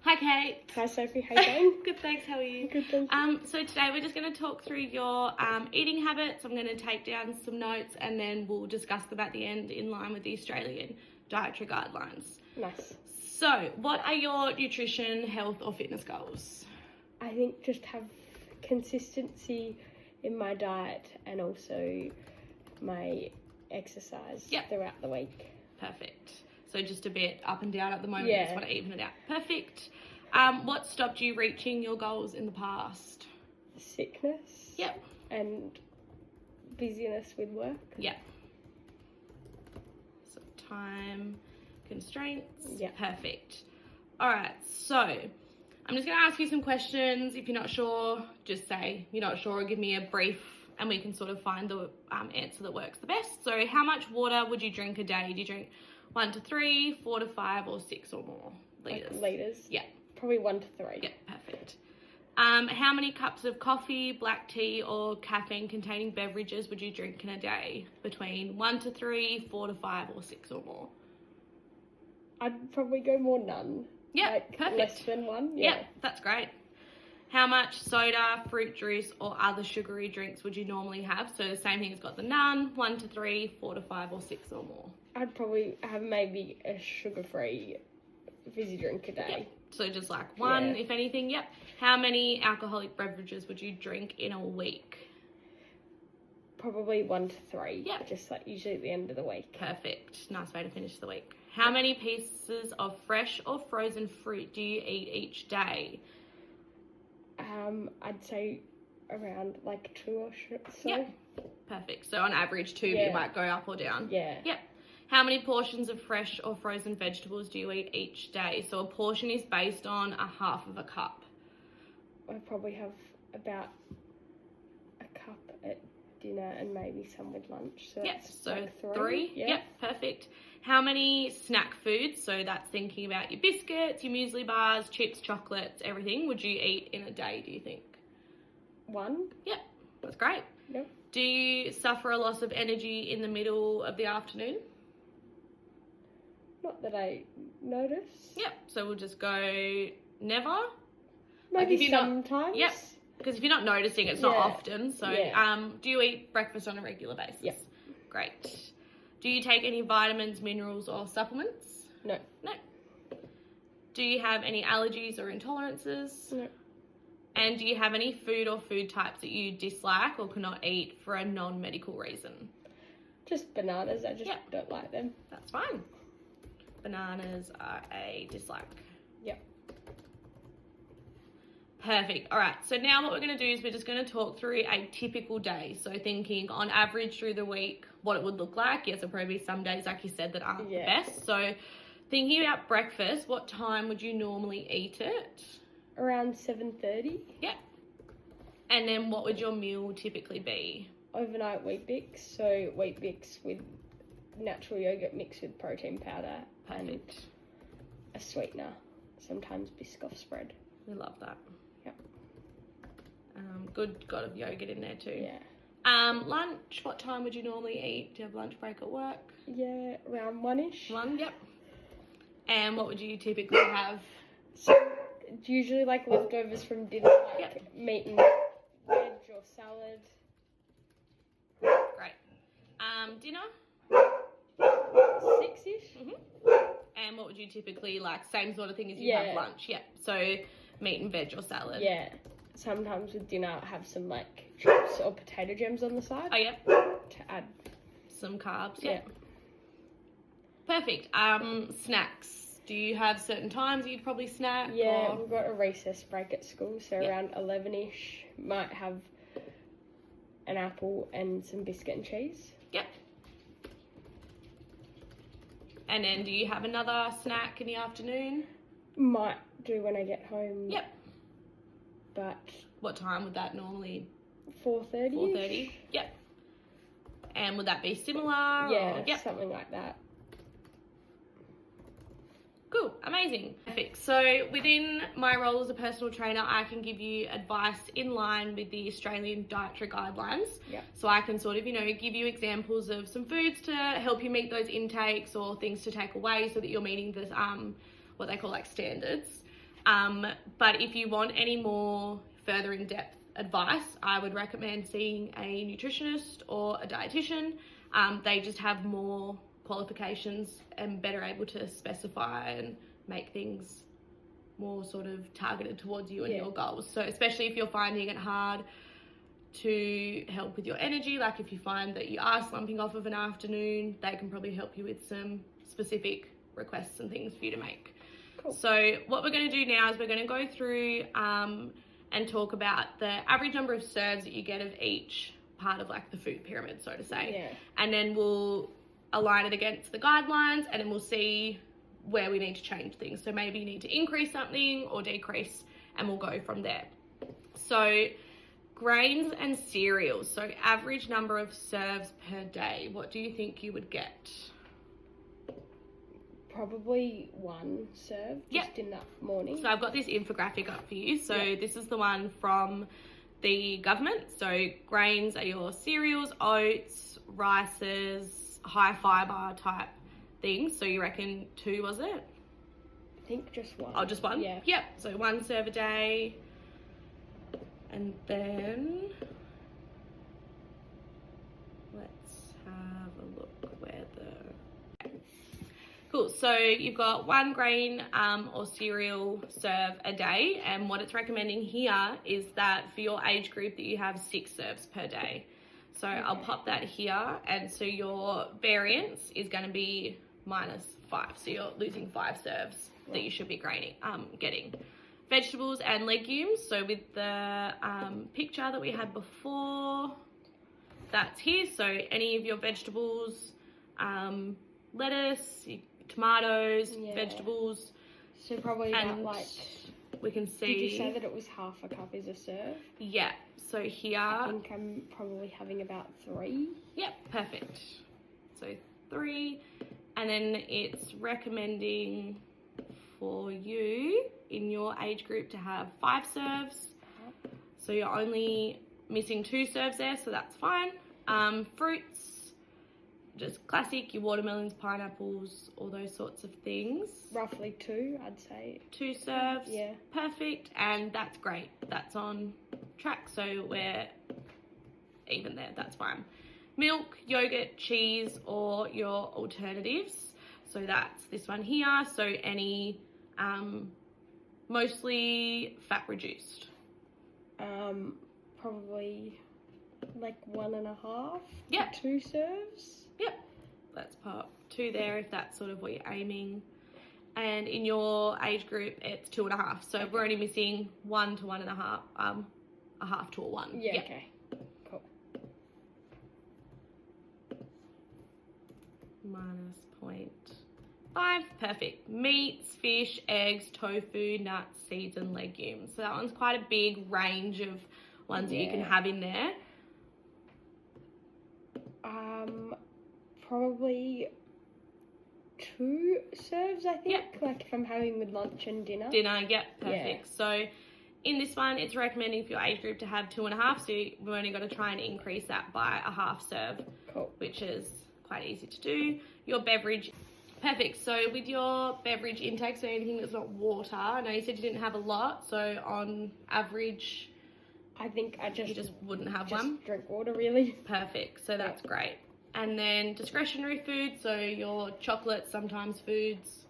Hi Kate. Hi Sophie, how you going? Good, thanks. How are you? Good, thank you. So today we're just going to talk through your eating habits. I'm going to take down some notes and then we'll discuss them at the end in line with the Australian dietary guidelines. Nice. So what are your nutrition, health or fitness goals? I think just have consistency in my diet and also my exercise throughout the week. Perfect. So just a bit up and down at the moment. Yeah. You just want to even it out. Perfect. What stopped you reaching your goals in the past? Sickness. Yep. And busyness with work. Yep. So time constraints. Yeah. Perfect. All right. So I'm just going to ask you some questions. If you're not sure, just say you're not sure or give me a brief and we can sort of find the answer that works the best. So how much water would you drink a day? Do you drink 1 to 3, 4 to 5 or 6 or more litres? Like litres? Yeah. Probably 1 to 3. Yeah, perfect. How many cups of coffee, black tea or caffeine containing beverages would you drink in a day? Between 1 to 3, 4 to 5 or 6 or more? I'd probably go more none. Yeah, like perfect. Less than 1. Yeah, that's great. How much soda, fruit juice or other sugary drinks would you normally have? So the same thing has got the none, 1 to 3, 4 to 5 or 6 or more. I'd probably have maybe a sugar-free fizzy drink a day. Yep. So just like 1, if anything, yep. How many alcoholic beverages would you drink in a week? Probably 1 to 3. Yep. Just like usually at the end of the week. Perfect. Nice way to finish the week. How many pieces of fresh or frozen fruit do you eat each day? I'd say around like 2 or so. Yep. Perfect. So on average 2, but you might go up or down. Yeah. Yep. How many portions of fresh or frozen vegetables do you eat each day? So a portion is based on a half of a cup. I probably have about a cup at dinner and maybe some with lunch. So Yep, that's so like 3. Yeah. Yep, perfect. How many snack foods, so that's thinking about your biscuits, your muesli bars, chips, chocolates, everything, would you eat in a day, do you think? 1. Yep, that's great. Yep. Do you suffer a loss of energy in the middle of the afternoon? Not that I notice. Yep, so we'll just go never. Maybe if you're not- sometimes. Yep, because if you're not noticing, it's not Yeah. often. So do you eat breakfast on a regular basis? Yep. Great. Do you take any vitamins, minerals or supplements? No. No. Do you have any allergies or intolerances? No. And do you have any food or food types that you dislike or cannot eat for a non-medical reason? Just bananas. I just don't like them. That's fine. Bananas are a dislike. Yep. Perfect. All right. So now what we're going to do is we're just going to talk through a typical day. So thinking on average through the week, what it would look like. Yes, there'll probably be some days, like you said, that aren't the best. So thinking about breakfast, what time would you normally eat it? Around 7:30. Yep. And then what would your meal typically be? Overnight Wheat Bix. So Wheat Bix with natural yogurt mixed with protein powder. Perfect. And a sweetener. Sometimes Biscoff spread. We love that. Yep. Good got of yogurt in there too. Yeah. Lunch, what time would you normally eat? Do you have lunch break at work? Yeah, around 1-ish. 1, yep. And what would you typically have? So it's usually like leftovers from dinner, like meat and veg or salad. Great. Dinner? 6-ish. And what would you typically like? Same sort of thing as you have lunch. Yep. So meat and veg or salad. Yeah. Sometimes with dinner I'll have some like chips or potato gems on the side. Oh, yep. To add some carbs. Yep. Perfect. Snacks. Do you have certain times that you'd probably snack? Yeah, or? we've got a recess break at school, so around 11-ish. Might have an apple and some biscuit and cheese. Yep. And then do you have another snack in the afternoon? Might do when I get home. Yep. But what time would that normally? 4:30. 4:30. Yep. And would that be similar? Yeah, or? Yep. something like that. Cool, amazing. Perfect. So within my role as a personal trainer, I can give you advice in line with the Australian dietary guidelines. Yeah. So I can sort of, give you examples of some foods to help you meet those intakes or things to take away so that you're meeting this, what they call like standards. But if you want any more further in-depth advice, I would recommend seeing a nutritionist or a dietitian. They just have more qualifications and better able to specify and make things more sort of targeted towards you and your goals. So especially if you're finding it hard to help with your energy, like if you find that you are slumping off of an afternoon, they can probably help you with some specific requests and things for you to make. Cool. So what we're going to do now is we're going to go through and talk about the average number of serves that you get of each part of like the food pyramid, so to say. Yeah. And then we'll align it against the guidelines, and then we'll see where we need to change things. So maybe you need to increase something or decrease, and we'll go from there. So grains and cereals. So average number of serves per day. What do you think you would get? Probably one serve, just in the morning. So I've got this infographic up for you. So this is the one from the government. So grains are your cereals, oats, rices, high fiber type things. So you reckon 2, was it? I think just one. Oh, just one? Yeah. Yep. So 1 serve a day. And then let's have a look where the... Cool, so you've got 1 grain or cereal serve a day, and what it's recommending here is that for your age group that you have 6 serves per day. So I'll pop that here, and so your variance is going to be -5, so you're losing 5 serves that you should be getting. Vegetables and legumes, so with the picture that we had before, that's here. So any of your vegetables, lettuce, tomatoes, vegetables. So probably about like... We can see... Did you say that it was half a cup is a serve? Yeah, so here... I think I'm probably having about 3. Yep, perfect. So 3, and then it's recommending for you in your age group to have 5 serves. So you're only missing 2 serves there, so that's fine. Fruits, just classic, your watermelons, pineapples, all those sorts of things. Roughly 2, I'd say. 2 serves. Yeah. Perfect, and that's great. That's on track, so we're even there, that's fine. Milk, yogurt, cheese, or your alternatives. So that's this one here. So any mostly fat reduced. Probably like 1.5 Yep. to 2 serves. Yep. Let's pop 2 there if that's sort of what you're aiming. And in your age group, it's 2.5. So we're only missing 1 to 1.5, a half to a 1. Yeah, Yep. okay. Cool. -0.5, perfect. Meats, fish, eggs, tofu, nuts, seeds, and legumes. So that one's quite a big range of ones that you can have in there. Probably 2 serves, I think. Like if I'm having with lunch and dinner. Yep, perfect. So in this one, it's recommending for your age group to have 2.5. So we've only got to try and increase that by a half serve, which is quite easy to do. Your beverage, perfect. So with your beverage intake, so anything that's not water, I know you said you didn't have a lot. So on average, I think you just wouldn't have one. Drink water, really. Perfect. So that's great. And then discretionary food, so your chocolates, sometimes foods.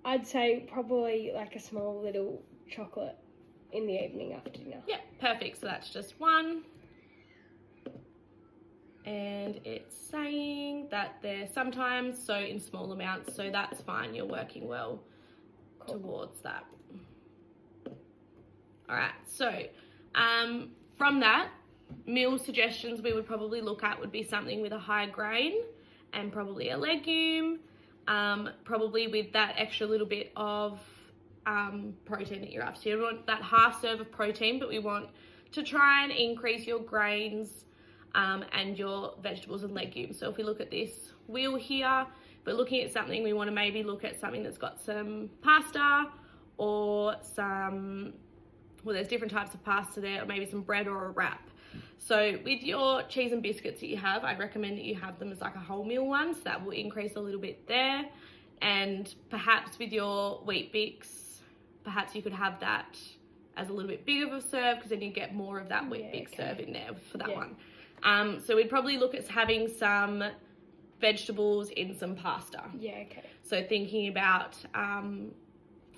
I'd say probably like a small little chocolate in the evening after dinner. Yep, perfect. So that's just 1. And it's saying that they're sometimes, so in small amounts, so that's fine. You're working well towards that. All right, so from that, meal suggestions we would probably look at would be something with a high grain and probably a legume, probably with that extra little bit of protein that you're after. So you want that half serve of protein, but we want to try and increase your grains and your vegetables and legumes. So if we look at this wheel here, we're looking at something, we want to maybe look at something that's got some pasta or some, well, there's different types of pasta there, or maybe some bread or a wrap. So with your cheese and biscuits that you have, I'd recommend that you have them as like a wholemeal one, so that will increase a little bit there. And perhaps with your Weet Bix, perhaps you could have that as a little bit bigger of a serve, because then you get more of that big serve in there for that one. So we'd probably look at having some vegetables in some pasta. Yeah, okay. So thinking about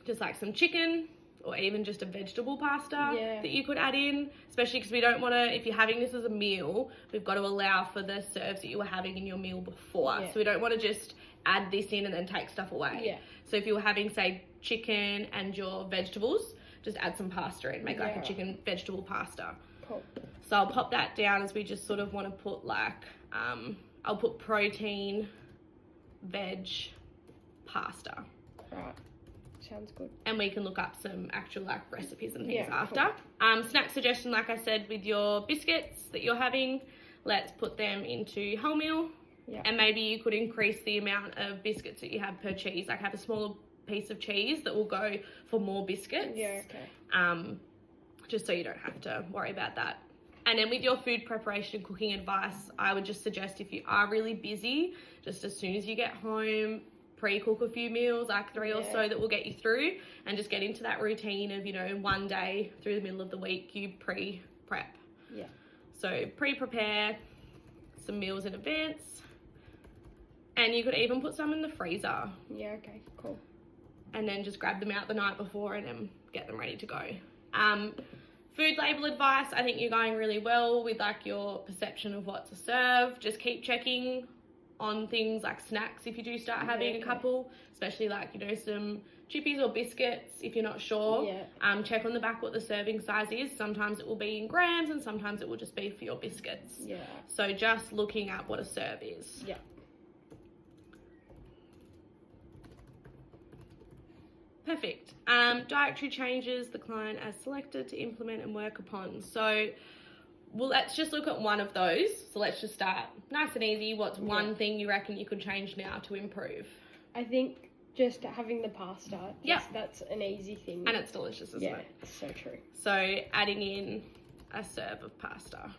just like some chicken, or even just a vegetable pasta that you could add in, especially because we don't want to, if you're having this as a meal, we've got to allow for the serves that you were having in your meal before. So we don't want to just add this in and then take stuff away. So if you were having, say, chicken and your vegetables, just add some pasta in, make like a chicken vegetable pasta. Cool. So I'll pop that down as we just sort of want to put like, I'll put protein, veg, pasta. Right. Sounds good. And we can look up some actual like recipes and things after. Cool. Snack suggestion, like I said, with your biscuits that you're having, let's put them into wholemeal. And maybe you could increase the amount of biscuits that you have per cheese. Like have a smaller piece of cheese that will go for more biscuits. Just so you don't have to worry about that. And then with your food preparation and cooking advice, I would just suggest, if you are really busy, just as soon as you get home, pre-cook a few meals, like 3 or so that will get you through, and just get into that routine of, you know, one day through the middle of the week, you pre-prep. So pre-prepare some meals in advance, and you could even put some in the freezer. Okay, cool. And then just grab them out the night before and then get them ready to go. Food label advice, I think you're going really well with like your perception of what to serve. Just keep checking on things like snacks if you do start having a couple, especially like, you know, some chippies or biscuits if you're not sure. Check on the back what the serving size is. Sometimes it will be in grams and sometimes it will just be for your biscuits. So just looking at what a serve is. Perfect. Dietary changes the client has selected to implement and work upon. So, well, let's just look at one of those. So let's just start nice and easy. What's one thing you reckon you could change now to improve? I think just having the pasta. That's an easy thing. And it's delicious as well. Yeah, so true. So adding in a serve of pasta.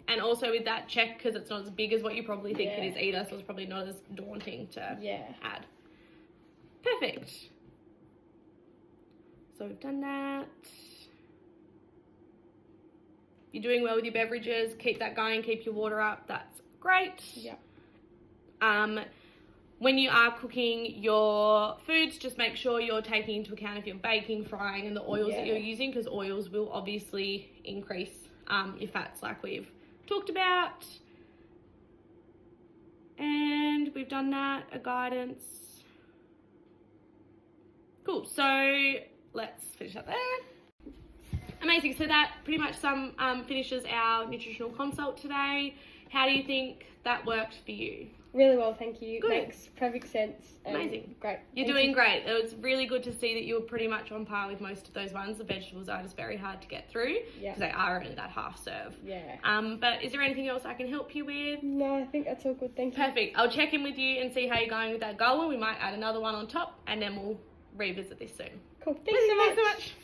And also with that, check, because it's not as big as what you probably think it is either, so it's probably not as daunting to add. Perfect. So we've done that. You're doing well with your beverages. Keep that going. Keep your water up. That's great. When you are cooking your foods, just make sure you're taking into account if you're baking, frying, and the oils that you're using, because oils will obviously increase your fats like we've talked about. And we've done that, a guidance. Cool. So let's finish up there. Amazing. So that pretty much finishes our nutritional consult today. How do you think that worked for you? Really well, thank you. Good. Makes perfect sense. Amazing. Great. You're doing great. It was really good to see that you were pretty much on par with most of those ones. The vegetables are just very hard to get through because they are only that half serve. But is there anything else I can help you with? No, I think that's all good. Thank you. Perfect. I'll check in with you and see how you're going with that goal, and we might add another one on top, and then we'll revisit this soon. Cool. Thanks so much.